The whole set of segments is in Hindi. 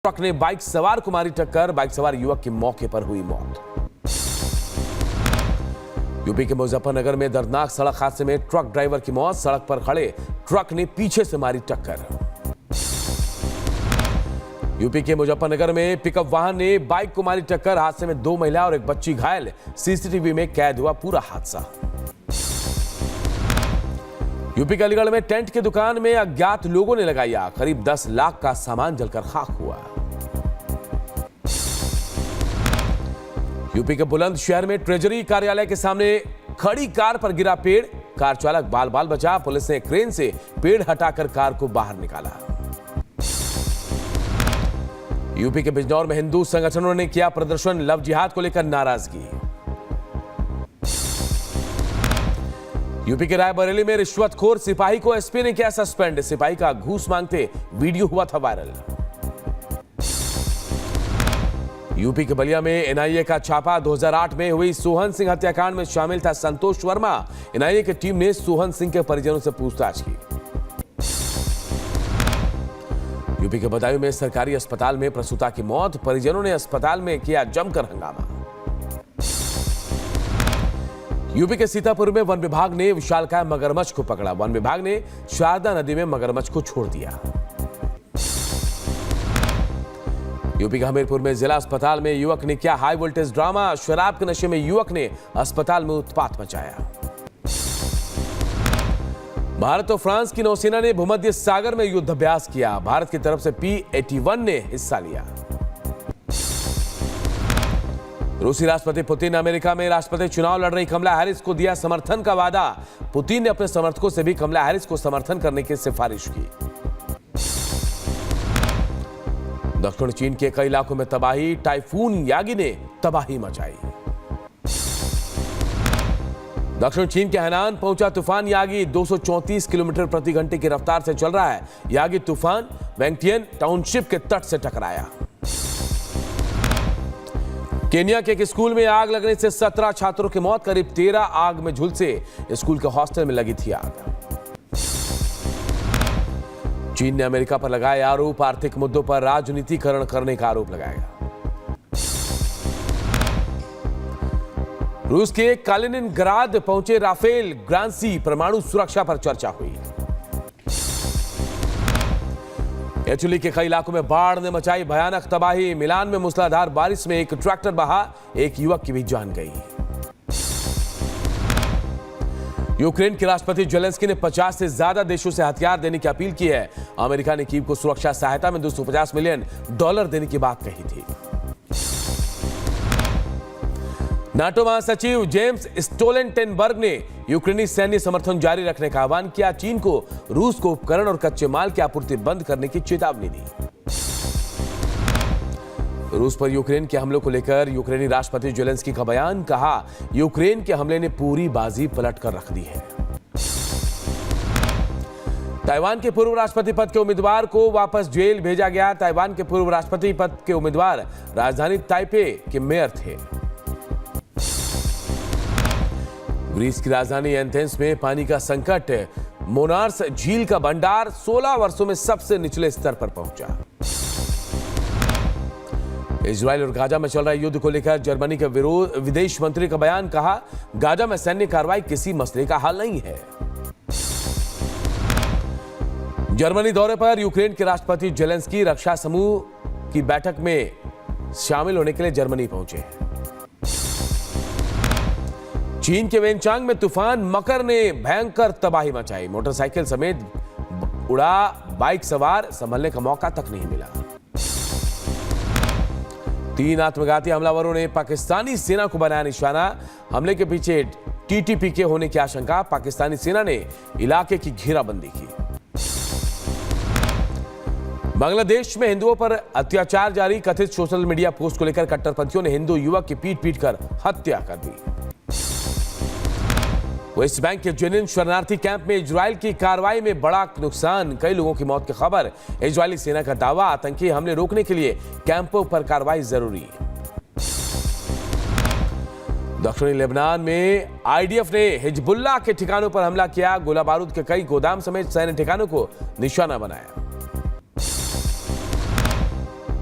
ट्रक ने बाइक सवार को मारी टक्कर, बाइक सवार युवक की मौके पर हुई मौत। यूपी के मुजफ्फरनगर में दर्दनाक सड़क हादसे में ट्रक ड्राइवर की मौत, सड़क पर खड़े ट्रक ने पीछे से मारी टक्कर। यूपी के मुजफ्फरनगर में पिकअप वाहन ने बाइक को मारी टक्कर, हादसे में 2 महिला और एक बच्ची घायल, सीसीटीवी में कैद हुआ पूरा हादसा। यूपी के अलीगढ़ में टेंट की दुकान में अज्ञात लोगों ने लगाई आग, करीब 10 लाख का सामान जलकर खाक हुआ। यूपी के बुलंदशहर में ट्रेजरी कार्यालय के सामने खड़ी कार पर गिरा पेड़, कार चालक बाल बाल बचा, पुलिस ने क्रेन से पेड़ हटाकर कार को बाहर निकाला। यूपी के बिजनौर में हिंदू संगठनों ने किया प्रदर्शन, लव जिहाद को लेकर नाराजगी। यूपी के रायबरेली में रिश्वतखोर सिपाही को एसपी ने किया सस्पेंड, सिपाही का घूस मांगते वीडियो हुआ था वायरल। यूपी के बलिया में एनआईए का छापा, 2008 में हुई सोहन सिंह हत्याकांड में शामिल था संतोष वर्मा। एनआईए की टीम ने सोहन सिंह के परिजनों से पूछताछ की। यूपी के बदायूं में सरकारी अस्पताल में प्रसूता की मौत, परिजनों ने अस्पताल में किया जमकर हंगामा। यूपी के सीतापुर में वन विभाग ने विशालकाय मगरमच्छ को पकड़ा, वन विभाग ने शारदा नदी में मगरमच्छ को छोड़ दिया। यूपी के हमीरपुर में जिला अस्पताल में युवक ने किया हाई वोल्टेज ड्रामा, शराब के नशे में युवक ने अस्पताल में उत्पात मचाया। भारत और फ्रांस की नौसेना ने भूमध्य सागर में युद्धाभ्यास किया, भारत की तरफ से P-81 ने हिस्सा लिया। रूसी राष्ट्रपति पुतिन अमेरिका में राष्ट्रपति चुनाव लड़ रही कमला हैरिस को दिया समर्थन का वादा, पुतिन ने अपने समर्थकों से भी कमला हैरिस को समर्थन करने की सिफारिश की। दक्षिण चीन के कई इलाकों में तबाही, टाइफून यागी ने तबाही मचाई। दक्षिण चीन के हैनान पहुंचा तूफान यागी, 234 किलोमीटर प्रति घंटे की रफ्तार से चल रहा है। यागी तूफान वेंगटियन टाउनशिप के तट से टकराया। केन्या के एक स्कूल में आग लगने से 17 छात्रों की मौत, करीब 13 आग में झुलसे स्कूल के हॉस्टल में लगी थी आग। चीन ने अमेरिका पर लगाए आरोप, आर्थिक मुद्दों पर राजनीतिकरण करने का आरोप लगाया। रूस के कालिनिनग्राद पहुंचे राफेल ग्रांसी, परमाणु सुरक्षा पर चर्चा हुई। इटली के कई इलाकों में बाढ़ ने मचाई भयानक तबाही, मिलान में मूसलाधार बारिश में एक ट्रैक्टर बहा, एक युवक की भी जान गई। यूक्रेन के राष्ट्रपति जेलेंस्की ने 50 से ज्यादा देशों से हथियार देने की अपील की है। अमेरिका ने कीव को सुरक्षा सहायता में $250 मिलियन देने की बात कही थी। नाटो महासचिव जेम्स स्टोल्टेनबर्ग ने यूक्रेनी सैन्य समर्थन जारी रखने का आह्वान किया, चीन को रूस को उपकरण और कच्चे माल की आपूर्ति बंद करने की चेतावनी दी। रूस पर यूक्रेन के हमलों को लेकर यूक्रेनी राष्ट्रपति जेलेंस्की का बयान, कहा यूक्रेन के हमले ने पूरी बाजी पलट कर रख दी है। ताइवान के पूर्व राष्ट्रपति पद के उम्मीदवार को वापस जेल भेजा गया, ताइवान के पूर्व राष्ट्रपति पद के उम्मीदवार राजधानी ताइपे के मेयर थे। ग्रीस की राजधानी एथेंस में पानी का संकट, मोनार्स झील का भंडार 16 वर्षों में सबसे निचले स्तर पर पहुंचा। इजराइल और गाजा में चल रहे युद्ध को लेकर जर्मनी के विदेश मंत्री का बयान, कहा गाजा में सैन्य कार्रवाई किसी मसले का हल नहीं है। जर्मनी दौरे पर यूक्रेन के राष्ट्रपति जेलेंस्की रक्षा समूह की बैठक में शामिल होने के लिए जर्मनी पहुंचे। चीन के वेनचांग में तूफान मकर ने भयंकर तबाही मचाई, मोटरसाइकिल समेत उड़ा बाइक सवार, संभलने का मौका तक नहीं मिला। 3 आत्मघाती हमलावरों ने पाकिस्तानी सेना को बनाया निशाना, हमले के पीछे टीटीपी के होने की आशंका, पाकिस्तानी सेना ने इलाके की घेराबंदी की। बांग्लादेश में हिंदुओं पर अत्याचार जारी, कथित सोशल मीडिया पोस्ट को लेकर कट्टरपंथियों ने हिंदू युवक की पीट कर हत्या कर दी। वेस्ट बैंक के जेनिन शरणार्थी कैंप में इजराइल की कार्रवाई में बड़ा नुकसान, कई लोगों की मौत की खबर, इजरायली सेना का दावा, आतंकी हमले रोकने के लिए कैंपों पर कार्रवाई जरूरी। दक्षिणी लेबनान में आईडीएफ ने हिजबुल्लाह के ठिकानों पर हमला किया, गोला बारूद के कई गोदाम समेत सैन्य ठिकानों को निशाना बनाया।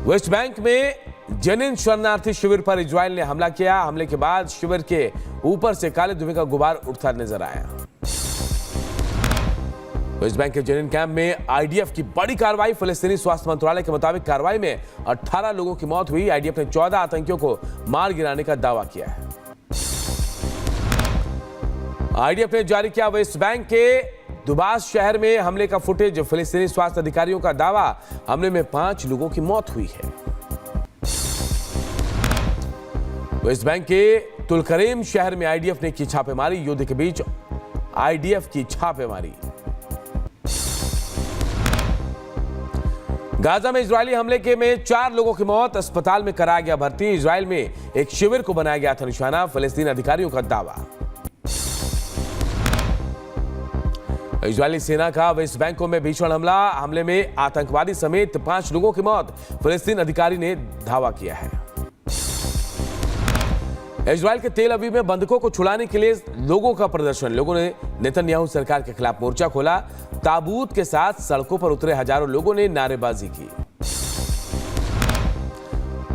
वेस्ट बैंक में जनिन शरणार्थी शिविर पर इजराइल ने हमला किया। हमले के बाद शिविर के ऊपर से काले धुएं का गुबार उठता नजर आया। वेस्ट बैंक के जनिन कैंप में आईडीएफ की बड़ी कार्रवाई। फिलिस्तीनी स्वास्थ्य मंत्रालय के मुताबिक कार्रवाई में 18 लोगों की मौत हुई। आईडीएफ ने 14 आतंकियों को मार गिराने का दावा किया है। आईडीएफ ने जारी किया वेस्ट बैंक के दुबास शहर में हमले का फुटेज। फिलिस्तीनी स्वास्थ्य अधिकारियों का दावा, हमले में 5 लोगों की मौत हुई है। वेस्ट बैंक के तुलकरीम शहर में आईडीएफ ने की छापेमारी। युद्ध के बीच आईडीएफ की छापेमारी। गाजा में इजरायली हमले के में 4 लोगों की मौत। अस्पताल में कराया गया भर्ती। इजरायल में एक शिविर को बनाया गया था निशाना। फिलिस्तीनी अधिकारियों का दावा। इजरायली सेना का वेस्ट बैंक में भीषण हमले में आतंकवादी समेत 5 लोगों की मौत। फिलिस्तीन अधिकारी ने दावा किया है। इजरायल के तेल अवीव में बंधकों को छुड़ाने के लिए लोगों का प्रदर्शन। लोगों ने नेतन्याहू सरकार के खिलाफ मोर्चा खोला। ताबूत के साथ सड़कों पर उतरे हजारों लोगों ने नारेबाजी की।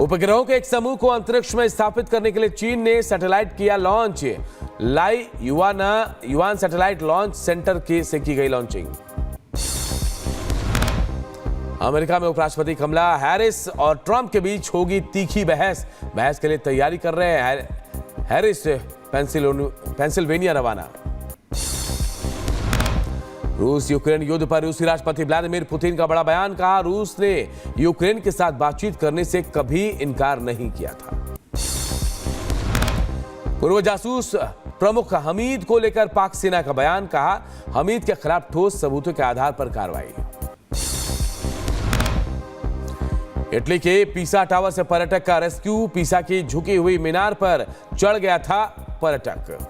उपग्रहों के एक समूह को अंतरिक्ष में स्थापित करने के लिए चीन ने सैटेलाइट किया लॉन्च। लाई युआन सैटेलाइट लॉन्च सेंटर से की गई लॉन्चिंग। अमेरिका में उपराष्ट्रपति कमला हैरिस और ट्रंप के बीच होगी तीखी बहस। बहस के लिए तैयारी कर रहे हैं हैरिस पेंसिल्वेनिया रवाना। रूस यूक्रेन युद्ध पर रूसी राष्ट्रपति व्लादिमीर पुतिन का बड़ा बयान। कहा, रूस ने यूक्रेन के साथ बातचीत करने से कभी इनकार नहीं किया था। पूर्व जासूस प्रमुख हमीद को लेकर पाक सेना का बयान। कहा, हमीद के खिलाफ ठोस सबूतों के आधार पर कार्रवाई। इटली के पीसा टावर से पर्यटक का रेस्क्यू। पीसा की झुकी हुई मीनार पर चढ़ गया था पर्यटक।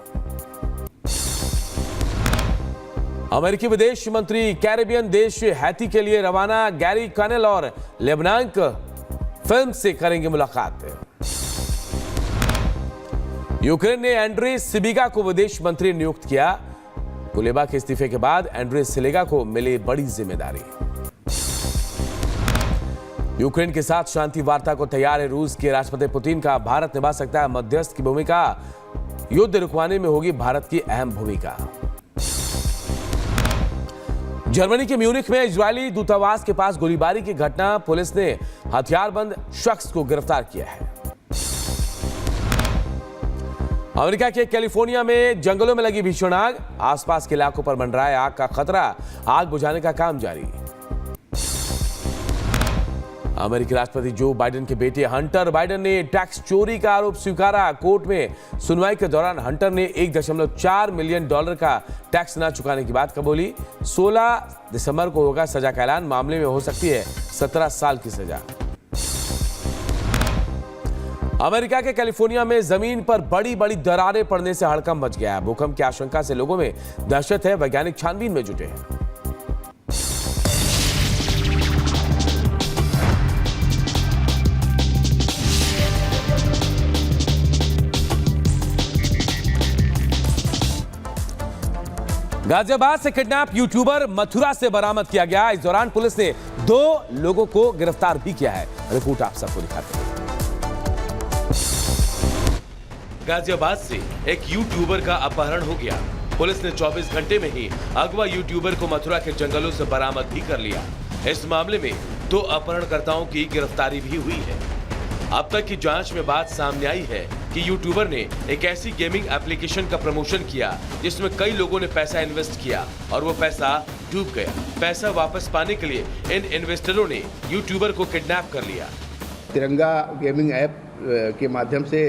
अमेरिकी विदेश मंत्री कैरेबियन देश हैती के लिए रवाना। गैरी कनेल और लेबनान फिल्म से करेंगे मुलाकात। यूक्रेन ने एंड्रे सिबिगा को विदेश मंत्री नियुक्त किया। कुलेबा के इस्तीफे के बाद एंड्रे सिलेगा को मिली बड़ी जिम्मेदारी। यूक्रेन के साथ शांति वार्ता को तैयार है रूस के राष्ट्रपति पुतिन का। भारत निभा सकता है मध्यस्थ की भूमिका। युद्ध रुकवाने में होगी भारत की अहम भूमिका। जर्मनी के म्यूनिख में इजरायली दूतावास के पास गोलीबारी की घटना। पुलिस ने हथियारबंद शख्स को गिरफ्तार किया है। अमेरिका के कैलिफोर्निया में जंगलों में लगी भीषण आग। आसपास के इलाकों पर मंडराया है आग का खतरा। आग बुझाने का काम जारी। अमेरिकी राष्ट्रपति जो बाइडेन के बेटे हंटर बाइडेन ने टैक्स चोरी का आरोप स्वीकारा। कोर्ट में सुनवाई के दौरान हंटर ने $1.4 मिलियन का टैक्स न चुकाने की बात कबूली। 16 दिसंबर को होगा सजा का ऐलान। मामले में हो सकती है 17 साल की सजा। अमेरिका के कैलिफोर्निया में जमीन पर बड़ी बड़ी दरारें पड़ने से हड़कंप मच गया है। भूकंप की आशंका से लोगों में दहशत है। वैज्ञानिक छानबीन में जुटे हैं। गाजियाबाद से किडनैप यूट्यूबर मथुरा से बरामद किया गया। इस दौरान पुलिस ने 2 लोगों को गिरफ्तार भी किया है। रिपोर्ट आप सबको दिखाते हैं। गाजियाबाद से एक यूट्यूबर का अपहरण हो गया। पुलिस ने 24 घंटे में ही अगवा यूट्यूबर को मथुरा के जंगलों से बरामद भी कर लिया। इस मामले में 2 अपहरणकर्ताओं की गिरफ्तारी भी हुई है। अब तक की जांच में बात सामने आई है कि यूट्यूबर ने एक ऐसी गेमिंग एप्लीकेशन का प्रमोशन किया जिसमें कई लोगों ने पैसा इन्वेस्ट किया और वो पैसा डूब गया। पैसा वापस पाने के लिए इन इन्वेस्टरों ने यूट्यूबर को किडनैप कर लिया। तिरंगा गेमिंग ऐप के माध्यम से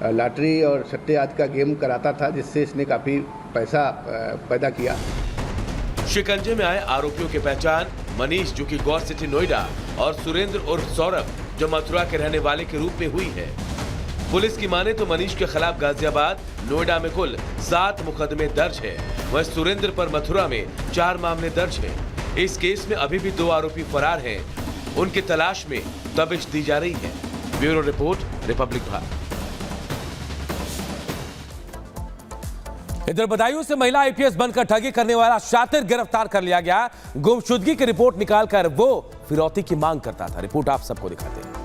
लॉटरी और सट्टे आदि का गेम कराता था, जिससे इसने काफी पैसा पैदा किया। शिकंजे में आए आरोपियों की पहचान मनीष, जो कि गौर सिटी नोएडा, और सुरेंद्र उर्फ सौरभ, जो मथुरा के रहने वाले के रूप में हुई है। पुलिस की माने तो मनीष के खिलाफ गाजियाबाद, नोएडा में कुल 7 मुकदमे दर्ज है। वह सुरेंद्र पर मथुरा में 4 मामले दर्ज हैं। इस केस में अभी भी 2 आरोपी फरार हैं। उनकी तलाश में दबिश दी जा रही है। Bureau report, Republic Bharat. इधर बदायूं से महिला आईपीएस बनकर ठगी करने वाला शातिर गिरफ्तार कर लिया गया। गुमशुदगी की रिपोर्ट निकालकर वो फिरौती की मांग करता था। रिपोर्ट आप सबको दिखाते हैं।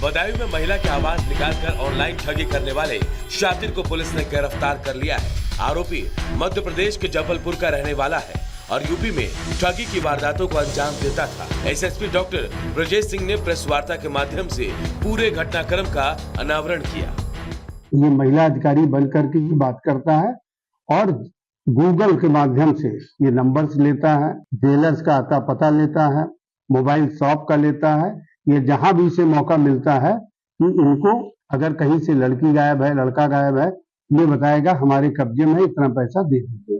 बदायूं में महिला की आवाज निकालकर ऑनलाइन ठगी करने वाले शातिर को पुलिस ने गिरफ्तार कर लिया है। आरोपी मध्य प्रदेश के जबलपुर का रहने वाला है और यूपी में ठगी की वारदातों को अंजाम देता था। एसएसपी डॉक्टर ब्रजेश सिंह ने प्रेस वार्ता के माध्यम से पूरे घटनाक्रम का अनावरण किया। ये महिला अधिकारी बनकर के बात करता है और गूगल के माध्यम से ये नंबर्स लेता है, ज्वेलर्स का आता पता लेता है, मोबाइल शॉप का लेता है। ये जहां भी इसे मौका मिलता है कि इनको अगर कहीं से लड़की गायब है, लड़का गायब है, ये बताएगा हमारे कब्जे में इतना पैसा दे दीजिए।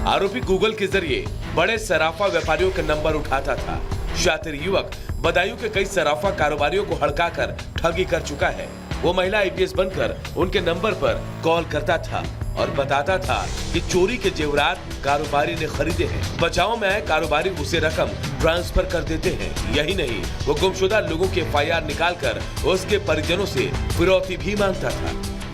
आरोपी गूगल के जरिए बड़े सराफा व्यापारियों के नंबर उठाता था। शातिर युवक बदायूं के कई सराफा कारोबारियों को हड़काकर ठगी कर चुका है। वो महिला आईपीएस बनकर उनके नंबर पर कॉल करता था और बताता था कि चोरी के जेवरात कारोबारी ने खरीदे हैं। बचाव में आए कारोबारी उसे रकम ट्रांसफर कर देते हैं। यही नहीं, वो गुमशुदा लोगों की एफआईआर निकालकर उसके परिजनों से फिरौती भी मांगता था।